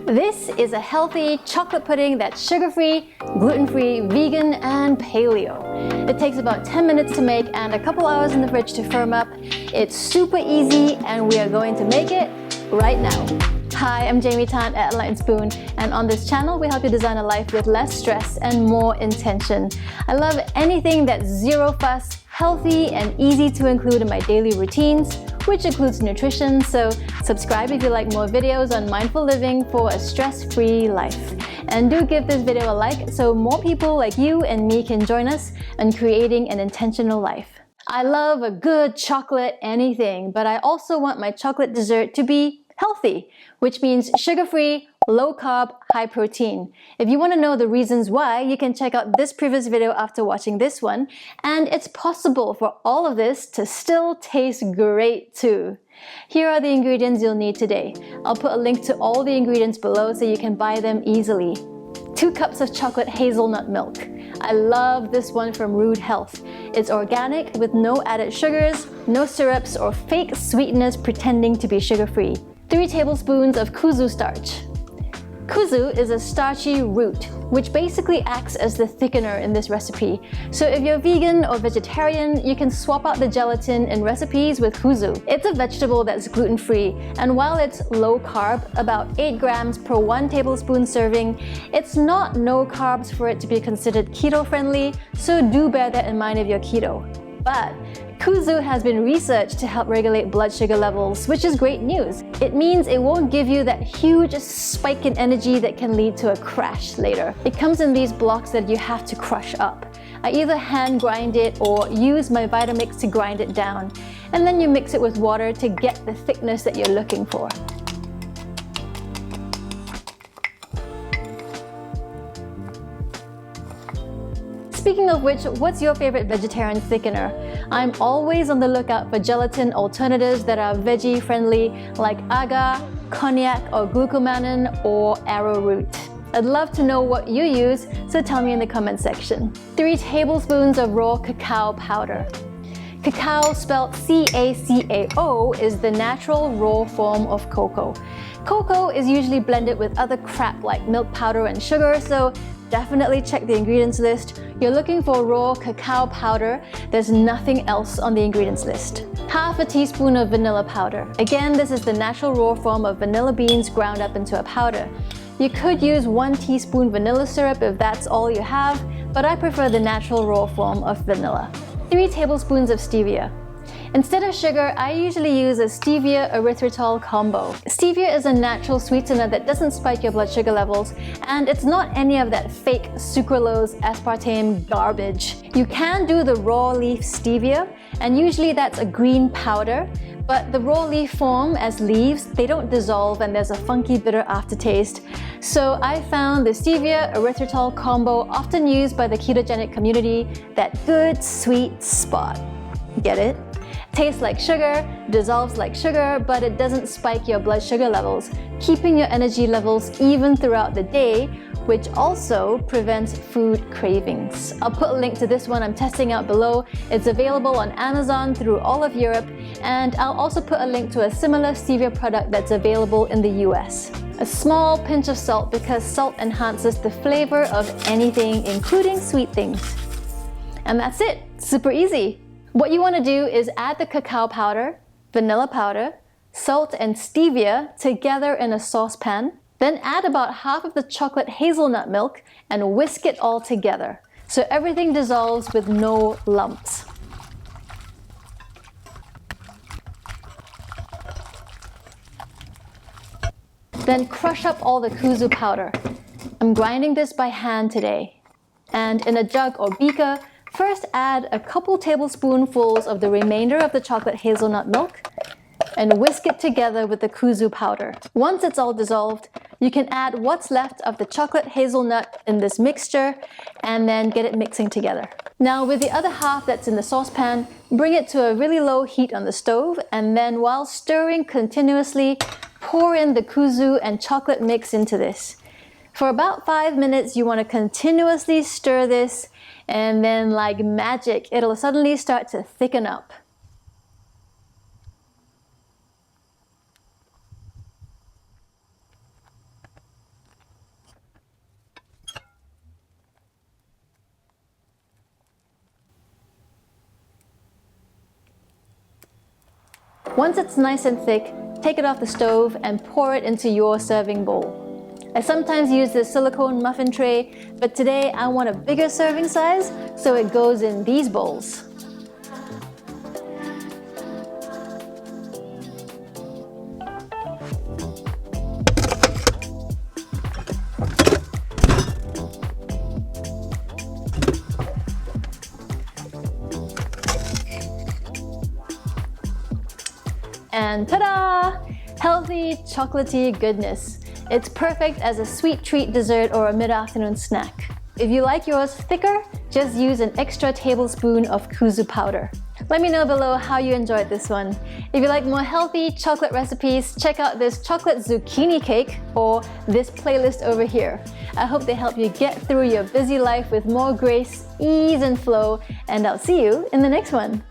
This is a healthy chocolate pudding that's sugar-free, gluten-free, vegan, and paleo. It takes about 10 minutes to make and a couple hours in the fridge to firm up. It's super easy and we are going to make it right now. Hi, I'm Jaime at Enlightened, and on this channel we help you design a life with less stress and more intention. I love anything that's zero fuss, healthy, and easy to include in my daily routines, which includes nutrition, so subscribe if you like more videos on mindful living for a stress-free life. And do give this video a like so more people like you and me can join us in creating an intentional life. I love a good chocolate anything, but I also want my chocolate dessert to be healthy, which means sugar-free, low-carb, high-protein. If you want to know the reasons why, you can check out this previous video after watching this one, and it's possible for all of this to still taste great too. Here are the ingredients you'll need today. I'll put a link to all the ingredients below so you can buy them easily. 2 cups of chocolate hazelnut milk. I love this one from Rude Health. It's organic with no added sugars, no syrups, or fake sweeteners pretending to be sugar-free. 3 tablespoons of Kuzu starch. Kuzu is a starchy root, which basically acts as the thickener in this recipe. So if you're vegan or vegetarian, you can swap out the gelatin in recipes with Kuzu. It's a vegetable that's gluten-free, and while it's low carb, about 8 grams per 1 tablespoon serving, it's not no carbs for it to be considered keto-friendly, so do bear that in mind if you're keto. But Kuzu has been researched to help regulate blood sugar levels, which is great news. It means it won't give you that huge spike in energy that can lead to a crash later. It comes in these blocks that you have to crush up. I either hand grind it or use my Vitamix to grind it down, and then you mix it with water to get the thickness that you're looking for. Speaking of which, what's your favorite vegetarian thickener? I'm always on the lookout for gelatin alternatives that are veggie friendly, like agar, cognac or glucomannan or arrowroot. I'd love to know what you use, so tell me in the comment section. 3 tablespoons of raw cacao powder. Cacao, spelled C-A-C-A-O, is the natural raw form of cocoa. Cocoa is usually blended with other crap like milk powder and sugar, so definitely check the ingredients list. You're looking for raw cacao powder. There's nothing else on the ingredients list. Half a teaspoon of vanilla powder. Again, this is the natural raw form of vanilla beans ground up into a powder. You could use 1 teaspoon vanilla syrup if that's all you have, but I prefer the natural raw form of vanilla. 3 tablespoons of stevia. Instead of sugar, I usually use a stevia-erythritol combo. Stevia is a natural sweetener that doesn't spike your blood sugar levels, and it's not any of that fake sucralose, aspartame garbage. You can do the raw leaf stevia, and usually that's a green powder, but the raw leaf form as leaves, they don't dissolve and there's a funky bitter aftertaste. So I found the stevia-erythritol combo often used by the ketogenic community, that good sweet spot. Get it? Tastes like sugar, dissolves like sugar, but it doesn't spike your blood sugar levels, keeping your energy levels even throughout the day, which also prevents food cravings. I'll put a link to this one I'm testing out below. It's available on Amazon through all of Europe, and I'll also put a link to a similar stevia product that's available in the US. A small pinch of salt because salt enhances the flavor of anything, including sweet things. And that's it, super easy. What you want to do is add the cacao powder, vanilla powder, salt and stevia together in a saucepan. Then add about half of the chocolate hazelnut milk and whisk it all together so everything dissolves with no lumps. Then crush up all the Kuzu powder. I'm grinding this by hand today. And in a jug or beaker, first add a couple tablespoonfuls of the remainder of the chocolate hazelnut milk and whisk it together with the Kuzu powder. Once it's all dissolved, you can add what's left of the chocolate hazelnut in this mixture and then get it mixing together. Now with the other half that's in the saucepan, bring it to a really low heat on the stove, and then while stirring continuously, pour in the Kuzu and chocolate mix into this. For about 5 minutes, you want to continuously stir this, and then like magic, it'll suddenly start to thicken up. Once it's nice and thick, take it off the stove and pour it into your serving bowl. I sometimes use this silicone muffin tray, but today I want a bigger serving size, so it goes in these bowls. And ta-da! Healthy, chocolatey goodness. It's perfect as a sweet treat dessert or a mid-afternoon snack. If you like yours thicker, just use an extra tablespoon of Kuzu powder. Let me know below how you enjoyed this one. If you like more healthy chocolate recipes, check out this chocolate zucchini cake or this playlist over here. I hope they help you get through your busy life with more grace, ease, and flow, and I'll see you in the next one.